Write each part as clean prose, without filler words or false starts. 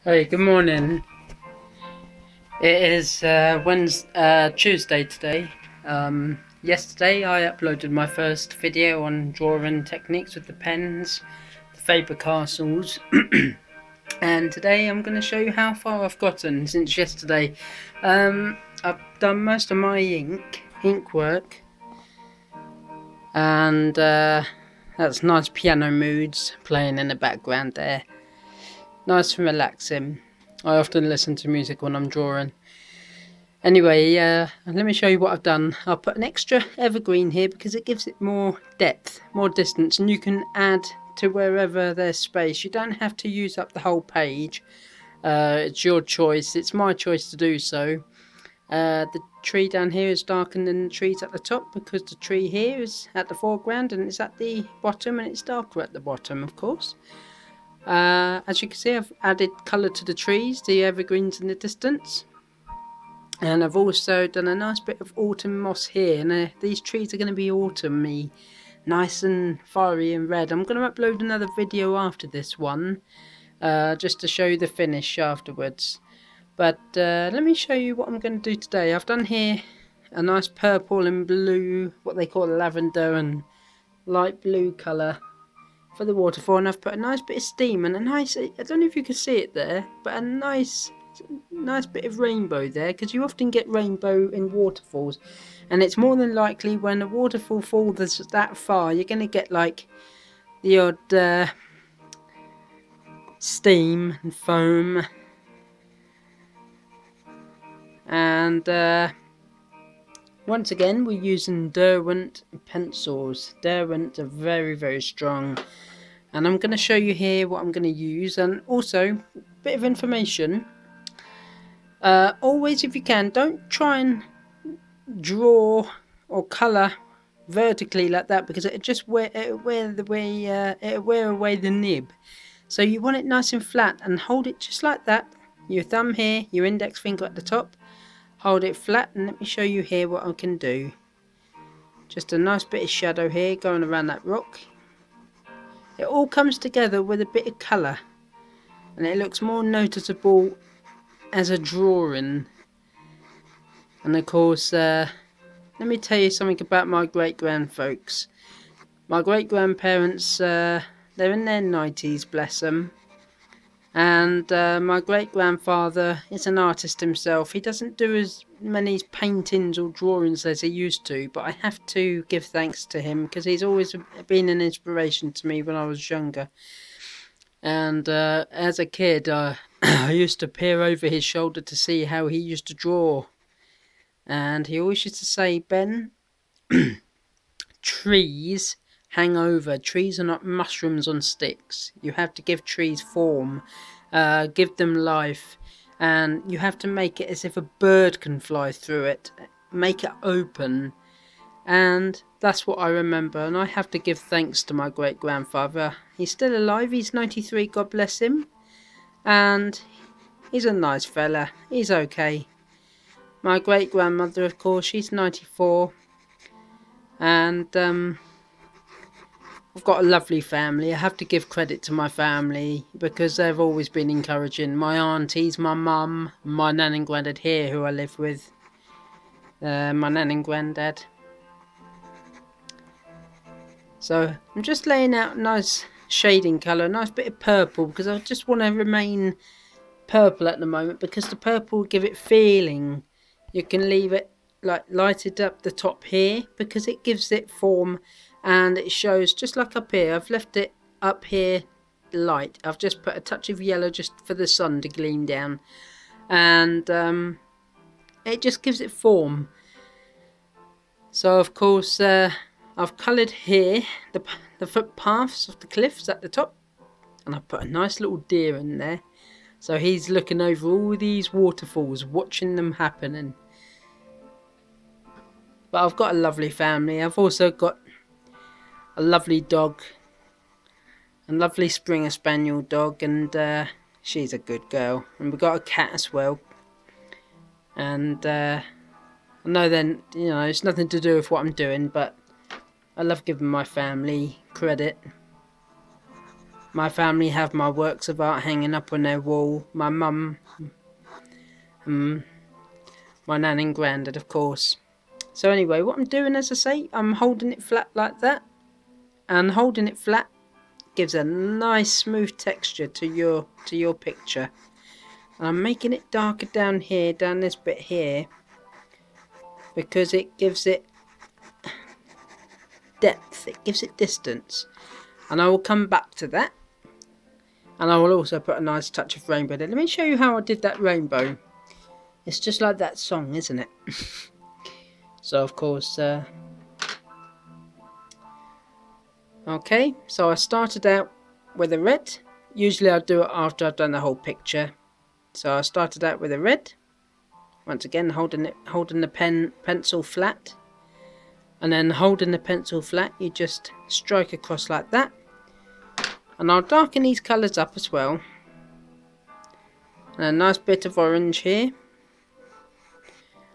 Hey, good morning. It is Tuesday today. Yesterday I uploaded my first video on drawing techniques with the pens, the Faber-Castles, and today I'm going to show you how far I've gotten since yesterday. I've done most of my ink work, and that's nice piano moods playing in the background there. Nice and relaxing. I often listen to music when I'm drawing. Anyway, let me show you what I've done. I'll put an extra evergreen here because it gives it more depth, more distance, and you can add to wherever there's space. You don't have to use up the whole page. It's your choice. It's my choice to do so. The tree down here is darker than the trees at the top because the tree here is at the foreground and it's at the bottom, and it's darker at the bottom, of course. As you can see, I've added colour to the trees, the evergreens in the distance, and I've also done a nice bit of autumn moss here, and these trees are going to be autumny, nice and fiery and red. I'm going to upload another video after this one, just to show you the finish afterwards. But let me show you what I'm going to do today. I've done here a nice purple and blue, what they call lavender and light blue colour for the waterfall, and I've put a nice bit of steam and a nice, I don't know if you can see it there, but a nice bit of rainbow there, because you often get rainbow in waterfalls, and it's more than likely when a waterfall falls that far you're going to get like the odd steam and foam. And once again, we're using Derwent pencils. Derwent are very strong, and I'm going to show you here what I'm going to use. And also, a bit of information, always, if you can, don't try and draw or colour vertically like that, because it'll just wear away the nib. So you want it nice and flat, and hold it just like that. Your thumb here, your index finger at the top. Hold it flat, and let me show you here what I can do. Just a nice bit of shadow here going around that rock. It all comes together with a bit of colour, and it looks more noticeable as a drawing. And of course, let me tell you something about my great-grandfolks. My great-grandparents, they're in their 90s, bless them. And my great-grandfather is an artist himself. He doesn't do as many paintings or drawings as he used to, but I have to give thanks to him because he's always been an inspiration to me when I was younger. And as a kid, I used to peer over his shoulder to see how he used to draw. And he always used to say, "Ben, trees hang over. Trees are not mushrooms on sticks. You have to give trees form, give them life, and you have to make it as if a bird can fly through it. Make it open." And that's what I remember, and I have to give thanks to my great-grandfather. He's still alive. He's 93, God bless him, and he's a nice fella. He's okay. My great-grandmother, of course, she's 94, and I've got a lovely family. I have to give credit to my family because they've always been encouraging. My aunties, my mum, my nan and granddad here who I live with. My nan and granddad. So I'm just laying out a nice shading colour, a nice bit of purple, because I just want to remain purple at the moment, because the purple will give it feeling. You can leave it like lighted up the top here because it gives it form. And it shows just like up here. I've left it up here light. I've just put a touch of yellow just for the sun to gleam down. And it just gives it form. So of course I've coloured here the footpaths of the cliffs at the top. And I've put a nice little deer in there. So he's looking over all these waterfalls, watching them happening. But I've got a lovely family. I've also got a lovely dog, a lovely Springer Spaniel dog, and she's a good girl. And we've got a cat as well. And I know then, you know, it's nothing to do with what I'm doing, but I love giving my family credit. My family have my works of art hanging up on their wall. My mum, my nan and granddad, of course. So anyway, what I'm doing, as I say, I'm holding it flat like that. And holding it flat gives a nice smooth texture to your picture. And I'm making it darker down here, down this bit here, because it gives it depth, it gives it distance. And I will come back to that. And I will also put a nice touch of rainbow there. Let me show you how I did that rainbow. It's just like that song, isn't it? So of course, okay, so I started out with a red. Usually I do it after I've done the whole picture. So I started out with a red. Once again, holding the pencil flat. And then holding the pencil flat, you just strike across like that. And I'll darken these colours up as well. And a nice bit of orange here.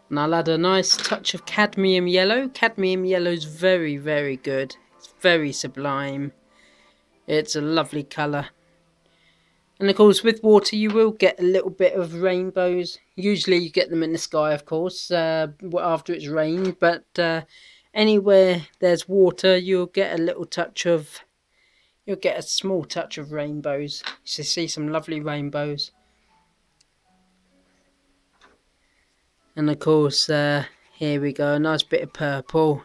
And I'll add a nice touch of cadmium yellow. Cadmium yellow is very, very good. It's very sublime. It's a lovely colour. And of course, with water you will get a little bit of rainbows. Usually you get them in the sky, of course, after it's rained. But anywhere there's water, you'll get a little touch of... You'll get a small touch of rainbows. You see some lovely rainbows. And of course, here we go, a nice bit of purple.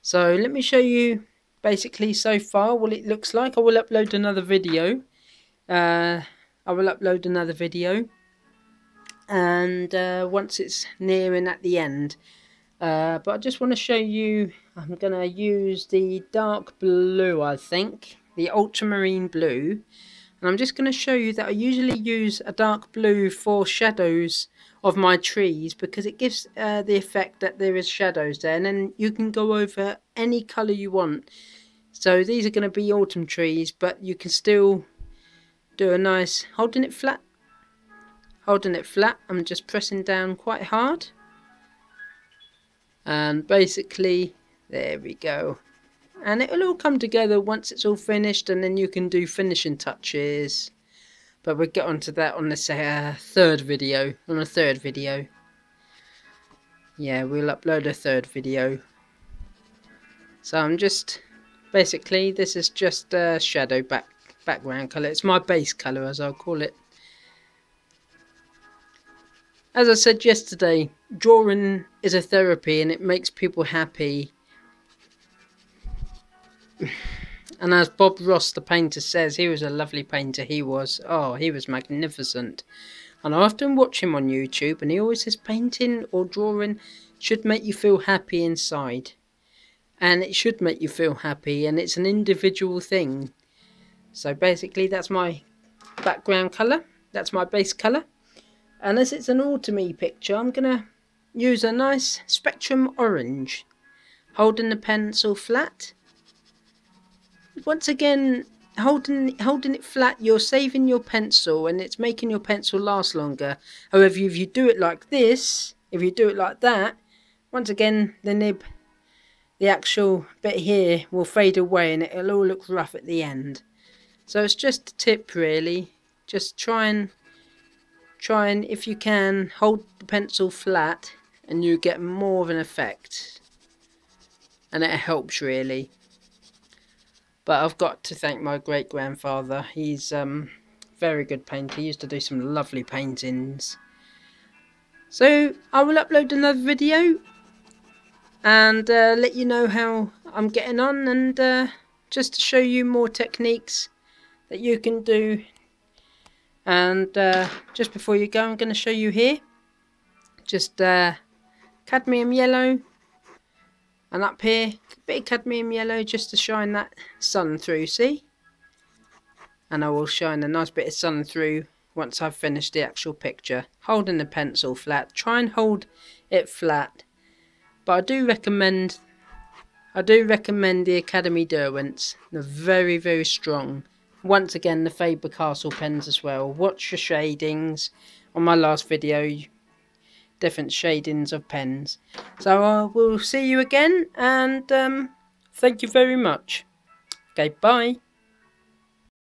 So let me show you basically so far what it looks like. I will upload another video. And once it's nearing at the end. But I just want to show you, I'm going to use the dark blue, I think, the ultramarine blue. And I'm just going to show you that I usually use a dark blue for shadows of my trees, because it gives the effect that there is shadows there, and then you can go over any colour you want. So these are going to be autumn trees, but you can still do a nice, holding it flat, I'm just pressing down quite hard. And basically, there we go. And it will all come together once it's all finished, and then you can do finishing touches. But we'll get onto that on the third video. Yeah, we'll upload a third video. So I'm just, basically, this is just a shadow background colour. It's my base colour, as I'll call it. As I said yesterday, drawing is a therapy and it makes people happy. And as Bob Ross, the painter, says, he was a lovely painter, he was. Oh, he was magnificent. And I often watch him on YouTube, and he always says painting or drawing should make you feel happy inside. And it should make you feel happy, and it's an individual thing. So basically, that's my background colour. That's my base colour. And as it's an autumny picture, I'm going to use a nice spectrum orange. Holding the pencil flat. Once again, holding it flat, you're saving your pencil and it's making your pencil last longer. However, if you do it like this, if you do it like that, once again, the nib, the actual bit here will fade away and it'll all look rough at the end. So it's just a tip, really. Just try and if you can, hold the pencil flat and you get more of an effect. And it helps, really. But I've got to thank my great-grandfather. He's very good painter. He used to do some lovely paintings. So I will upload another video and let you know how I'm getting on, and just to show you more techniques that you can do. And just before you go, I'm going to show you here just cadmium yellow. And up here, a bit of cadmium yellow just to shine that sun through, see? And I will shine a nice bit of sun through once I've finished the actual picture. Holding the pencil flat. Try and hold it flat. But I do recommend the Academy Derwents. They're very, very strong. Once again, the Faber-Castell pens as well. Watch your shadings. On my last video, different shadings of pens. So I will see you again, and thank you very much. Okay, bye.